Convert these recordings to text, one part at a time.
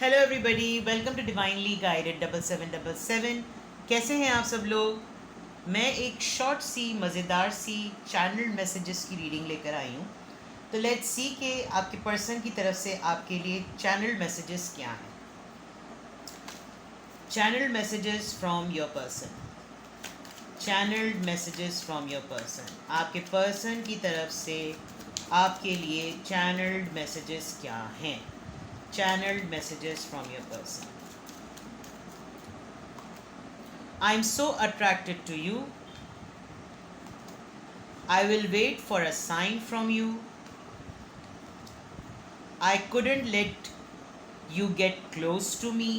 Hello everybody, welcome to divinely guided 7777। कैसे हैं आप सब लोग। मैं एक शॉर्ट सी मज़ेदार सी चैनल मैसेजेस की रीडिंग लेकर आई हूँ। तो लेट्स सी कि आपके पर्सन की तरफ से आपके लिए चैनल मैसेजेस क्या हैं। Channel messages from your person. Channelled messages from your person. आपके पर्सन की तरफ से आपके लिए चैनल्ड मैसेजेस क्या हैं। Channeled messages from your person. I'm so attracted to you. I will wait for a sign from you. I couldn't let you get close to me.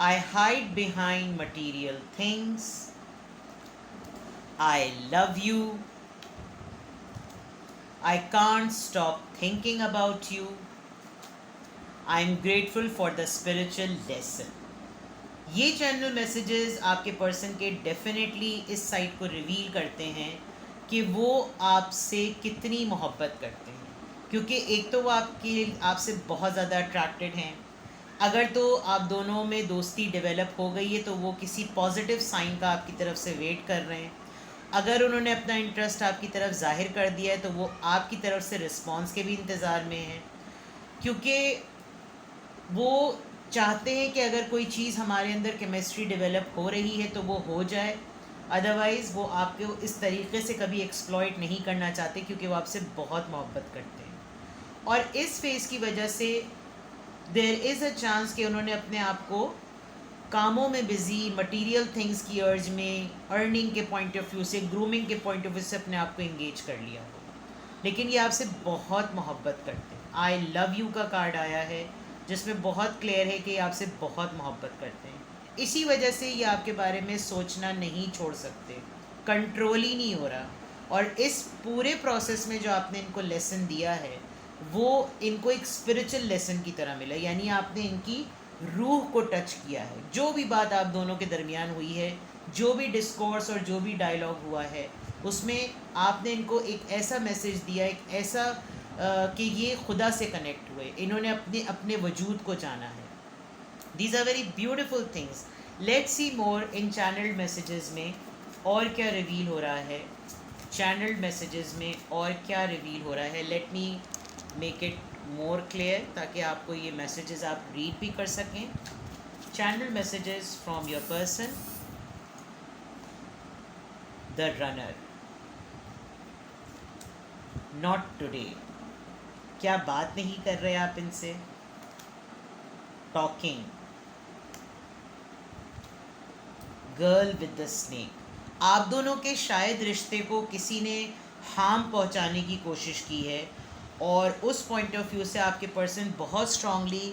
I hide behind material things. I love you. I can't stop thinking about you. I'm grateful for the spiritual lesson. ये channel messages आपके person के definitely इस side को reveal करते हैं कि वो आपसे कितनी मोहब्बत करते हैं, क्योंकि एक तो वो आपसे बहुत ज़्यादा अट्रैक्टेड हैं। अगर तो आप दोनों में दोस्ती डेवलप हो गई है तो वो किसी पॉजिटिव साइन का आपकी तरफ से वेट कर रहे हैं। अगर उन्होंने अपना इंटरेस्ट आपकी तरफ ज़ाहिर कर दिया है तो वो आपकी तरफ से रिस्पॉन्स के भी इंतज़ार में हैं, क्योंकि वो चाहते हैं कि अगर कोई चीज़ हमारे अंदर केमिस्ट्री डेवलप हो रही है तो वो हो जाए। अदरवाइज़ वो आपको इस तरीके से कभी एक्सप्लॉइट नहीं करना चाहते, क्योंकि वो आपसे बहुत मोहब्बत करते हैं। और इस फेज़ की वजह से देयर इज़ अ चांस कि उन्होंने अपने आप को कामों में बिज़ी, मटेरियल थिंग्स की अर्ज में, अर्निंग के पॉइंट ऑफ व्यू से, ग्रूमिंग के पॉइंट ऑफ व्यू से अपने आप को एंगेज कर लिया हो। लेकिन ये आपसे बहुत मोहब्बत करते हैं। आई लव यू का कार्ड आया है जिसमें बहुत क्लियर है कि ये आपसे बहुत मोहब्बत करते हैं। इसी वजह से ये आपके बारे में सोचना नहीं छोड़ सकते, कंट्रोल ही नहीं हो रहा। और इस पूरे प्रोसेस में जो आपने इनको लेसन दिया है वो इनको एक स्पिरिचुअल लेसन की तरह मिला, यानी आपने इनकी रूह को टच किया है। जो भी बात आप दोनों के दरमियान हुई है, जो भी डिस्कोर्स और जो भी डायलॉग हुआ है, उसमें आपने इनको एक ऐसा मैसेज दिया, एक ऐसा कि ये खुदा से कनेक्ट हुए, इन्होंने अपने अपने वजूद को जाना है। These are very beautiful things. Let's see more in channelled messages में और क्या रिवील हो रहा है। चैनल्ड मैसेजेस में और क्या रिवील हो रहा है, let me make it more clear ताकि आपको ये मैसेजेस आप रीड भी कर सकें। Channel messages from your person. The runner. Not today. क्या बात नहीं कर रहे आप इनसे। Talking. Girl with the snake. आप दोनों के शायद रिश्ते को किसी ने हार्म पहुंचाने की कोशिश की है, और उस पॉइंट ऑफ व्यू से आपके पर्सन बहुत स्ट्रांगली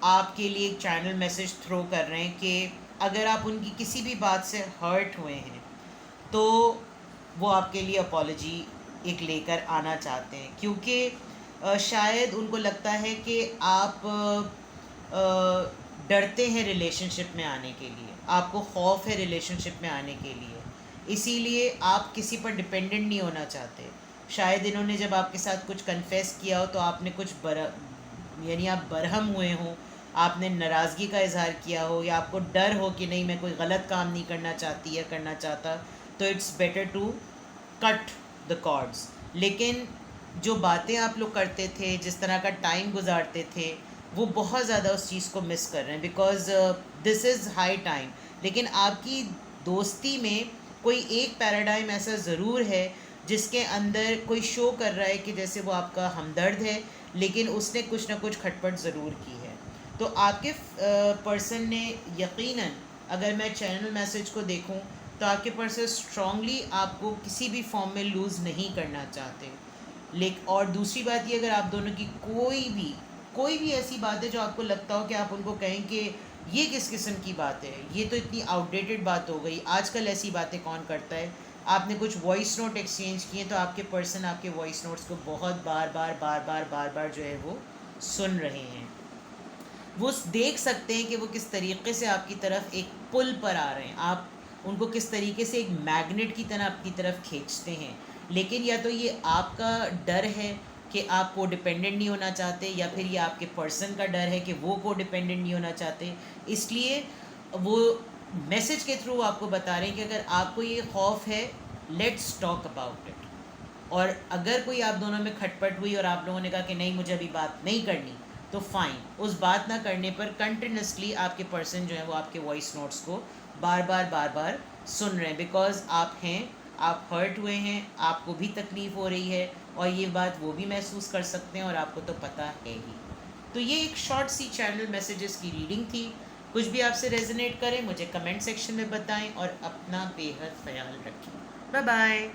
आपके लिए एक चैनल मैसेज थ्रो कर रहे हैं कि अगर आप उनकी किसी भी बात से हर्ट हुए हैं तो वो आपके लिए अपॉलॉजी एक लेकर आना चाहते हैं, क्योंकि शायद उनको लगता है कि आप डरते हैं रिलेशनशिप में आने के लिए, आपको खौफ है रिलेशनशिप में आने के लिए, इसीलिए आप किसी पर डिपेंडेंट नहीं होना चाहते। शायद इन्होंने जब आपके साथ कुछ कन्फेस किया हो तो आपने कुछ यानी आप बरहम हुए हों, आपने नाराज़गी का इजहार किया हो, या आपको डर हो कि नहीं मैं कोई गलत काम नहीं करना चाहती या करना चाहता, तो it's better to cut the cords. लेकिन जो बातें आप लोग करते थे, जिस तरह का टाइम गुजारते थे, वो बहुत ज़्यादा उस चीज़ को मिस कर रहे हैं, because this is high time. लेकिन आपकी दोस्ती में कोई एक पैराडाइम ऐसा ज़रूर है जिसके अंदर कोई शो कर रहा है कि जैसे वो आपका हमदर्द है, लेकिन उसने कुछ ना कुछ खटपट ज़रूर की है। तो आपके पर्सन ने यकीनन, अगर मैं चैनल मैसेज को देखूं तो आपके पर्सन स्ट्रांगली आपको किसी भी फॉर्म में लूज़ नहीं करना चाहते। लेकिन और दूसरी बात ये, अगर आप दोनों की कोई भी ऐसी बात है जो आपको लगता हो कि आप उनको कहें कि ये किस किस्म की बात है, ये तो इतनी आउटडेटेड बात हो गई, आजकल ऐसी बातें कौन करता है, आपने कुछ वॉइस नोट एक्सचेंज किए तो आपके पर्सन आपके वॉइस नोट्स को बहुत बार बार जो है वो सुन रहे हैं। वो देख सकते हैं कि वो किस तरीके से आपकी तरफ एक पुल पर आ रहे हैं, आप उनको किस तरीके से एक मैग्नेट की तरह अपनी तरफ खींचते हैं। लेकिन या तो ये आपका डर है कि आप को डिपेंडेंट नहीं होना चाहते, या फिर ये आपके पर्सन का डर है कि वो को डिपेंडेंट नहीं होना चाहते, इसलिए वो मैसेज के थ्रू आपको बता रहे हैं कि अगर आपको ये खौफ है, लेट्स टॉक अबाउट इट। और अगर कोई आप दोनों में खटपट हुई और आप लोगों ने कहा कि नहीं मुझे अभी बात नहीं करनी, तो फाइन, उस बात ना करने पर कंटिन्यूसली आपके पर्सन जो है वो आपके वॉइस नोट्स को बार बार सुन रहे हैं, बिकॉज आप हैं, आप हर्ट हुए हैं, आपको भी तकलीफ़ हो रही है, और ये बात वो भी महसूस कर सकते हैं और आपको तो पता है ही। तो ये एक शॉर्ट सी चैनल मैसेजेस की रीडिंग थी। कुछ भी आपसे रेजोनेट करें मुझे कमेंट सेक्शन में बताएं, और अपना बेहद ख्याल रखें। Bye bye.